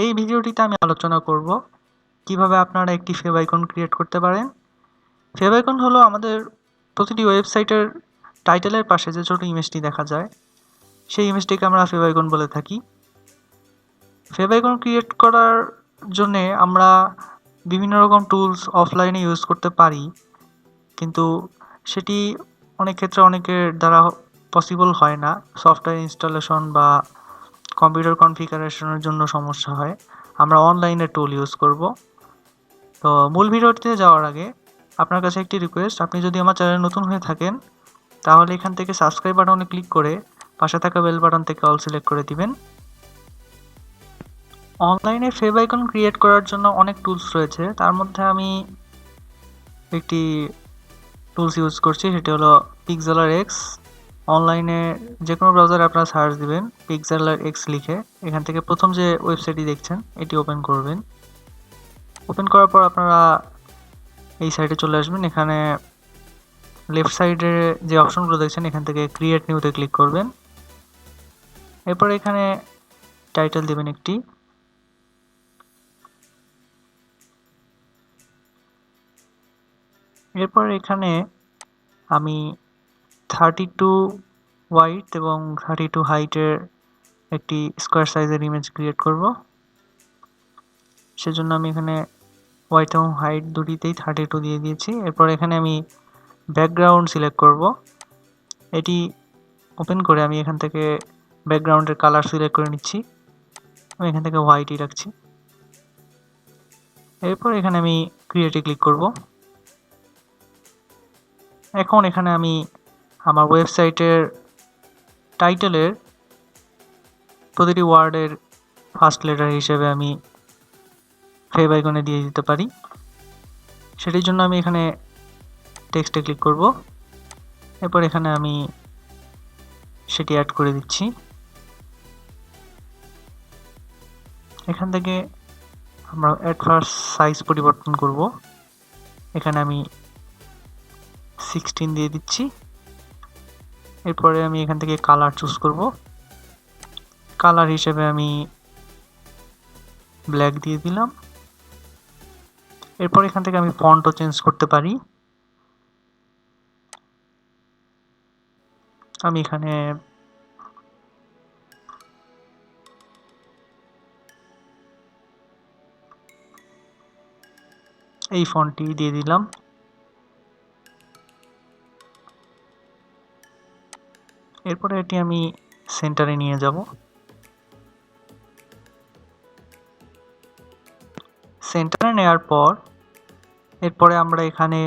এই ভিডিওটিতে আমি আলোচনা করব কিভাবে আপনারা একটি ফেভাইকন ক্রিয়েট করতে পারেন। ফেভাইকন হলো আমাদের প্রতিটি ওয়েবসাইটের টাইটেলের পাশে যে ছোট ইমেজটি দেখা যায়, সেই ইমেজটিকে আমরা ফেভাইকন বলে থাকি। ফেভাইকন ক্রিয়েট করার জন্যে আমরা বিভিন্ন রকম টুলস অফলাইনে ইউজ করতে পারি, কিন্তু সেটি অনেক ক্ষেত্রে অনেকের দ্বারা পসিবল হয় না। সফটওয়্যার ইনস্টলেশন বা কম্পিউটার কনফিগারেশনের জন্য সমস্যা হয়, আমরা অনলাইনে টুল ইউজ করব। তো মূল ভিডিওটিতে যাওয়ার আগে আপনার কাছে একটি রিকোয়েস্ট, আপনি যদি আমার চ্যানেলে নতুন হয়ে থাকেন তাহলে এখান থেকে সাবস্ক্রাইব বাটনে ক্লিক করে পাশে থাকা বেল বাটন থেকে অল সিলেক্ট করে দিবেন। অনলাইনে ফেভাইকন ক্রিয়েট করার জন্য অনেক টুলস রয়েছে, তার মধ্যে আমি একটি টুলস ইউজ করছি, সেটি হলো পিক্সেলার এক্স। অনলাইনে যে কোনো ব্রাউজারে আপনারা সার্চ দিবেন পিক্সেলার এক্স লিখে, এখান থেকে প্রথম যে ওয়েবসাইটটি দেখছেন এটি ওপেন করবেন। ওপেন করার পর আপনারা এই সাইটে চলে আসবেন। এখানে লেফট সাইডে যে অপশনগুলো দেখছেন এখান থেকে ক্রিয়েট নিউতে ক্লিক করবেন। এরপর এখানে টাইটেল দিবেন একটি। এরপর এখানে আমি 32 ওয়াইড এবং 32 হাইটের একটি স্কোয়ার সাইজের ইমেজ ক্রিয়েট করব। সেজন্য আমি এখানে ওয়াইড এবং হাইট দুটিতেই 32 দিয়ে দিয়েছি। এরপর এখানে আমি ব্যাকগ্রাউন্ড সিলেক্ট করব। এটি ওপেন করে আমি এখান থেকে ব্যাকগ্রাউন্ডের কালার সিলেক্ট করে নিচ্ছি। আমি এখান থেকে হোয়াইটই রাখছি। এরপর এখানে আমি ক্রিয়েটে ক্লিক করব। এখন এখানে আমি আমার ওয়েবসাইটের টাইটেলের প্রতিটি ওয়ার্ডের ফার্স্ট লেটার হিসেবে আমি ফেভাইকনে দিয়ে দিতে পারি। সেটির জন্য আমি এখানে টেক্সটে ক্লিক করব। এরপর এখানে আমি সেটি অ্যাড করে দিচ্ছি। এখান থেকে আমরা অ্যাট ফার্স্ট সাইজ পরিবর্তন করব। এখানে আমি 16 দিয়ে দিচ্ছি। এরপরে আমি এখান থেকে কালার চুজ করব। কালার হিসেবে আমি ব্ল্যাক দিয়ে দিলাম। এরপর এখান থেকে আমি ফন্টও চেঞ্জ করতে পারি। আমি এখানে এই ফন্টটি দিয়ে দিলাম। এরপরে এটি আমি সেন্টারে নিয়ে যাব। সেন্টারে নেওয়ার পর এরপরে আমরা এখানে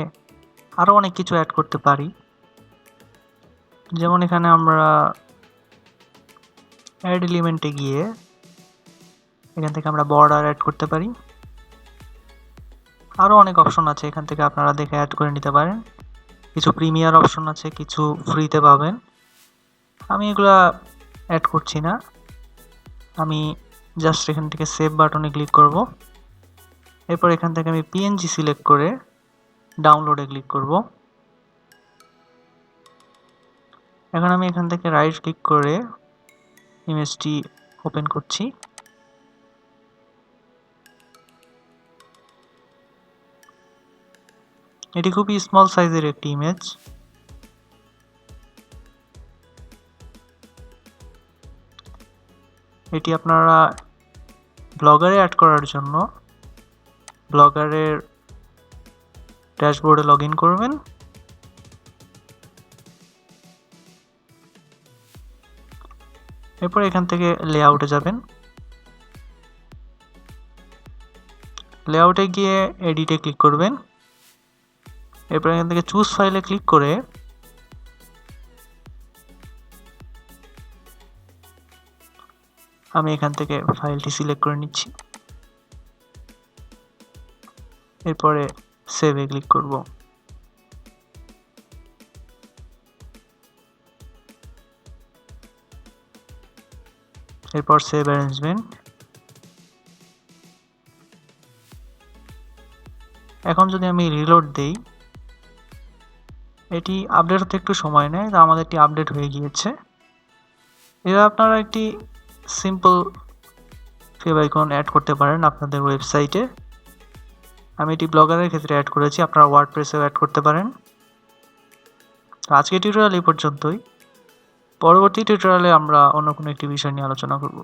আরও অনেক কিছু অ্যাড করতে পারি। যেমন এখানে আমরা অ্যাড এলিমেন্টে গিয়ে এখান থেকে আমরা বর্ডার অ্যাড করতে পারি। আরও অনেক অপশন আছে, এখান থেকে আপনারা দেখে অ্যাড করে নিতে পারেন। কিছু প্রিমিয়ার অপশন আছে, কিছু ফ্রিতে পাবেন। আমি এগুলা অ্যাড করছি না, আমি জাস্ট এখান থেকে সেভ বাটনে ক্লিক করব। এরপর এখান থেকে আমি পিএনজি সিলেক্ট করে ডাউনলোডে ক্লিক করব। এখন আমি এখান থেকে রাইট ক্লিক করে ইমেজটি ওপেন করছি। এটি খুবই স্মল সাইজের একটি ইমেজ। এটি আপনারা ব্লগারে অ্যাড করার জন্য ব্লগারের ড্যাশবোর্ডে লগ ইন করবেন। এরপর এখান থেকে লেআউটে যাবেন। লেআউটে গিয়ে এডিটে ক্লিক করবেন। এরপর এখান থেকে চুজ ফাইলে ক্লিক করে আমি এখান থেকে ফাইলটি সিলেক্ট করে নিচ্ছি। এরপরে সেভে ক্লিক করব। এরপর সেভ অ্যারেঞ্জমেন্ট। এখন যদি আমি রিলোড দেই, এটি আপডেট হতে একটু সময় নেয়, তো আমাদের এটি আপডেট হয়ে গিয়েছে। এবার আপনারা একটি সিম্পল ফেভাইকন অ্যাড করতে পারেন আপনাদের ওয়েবসাইটে। আমি এটি ব্লগারের ক্ষেত্রে অ্যাড করেছি, আপনারা ওয়ার্ডপ্রেসেও অ্যাড করতে পারেন। তো আজকের টিউটোরিয়াল এই পর্যন্তই। পরবর্তী টিউটোরিয়ালে আমরা অন্য কোনো একটি বিষয় নিয়ে আলোচনা করব।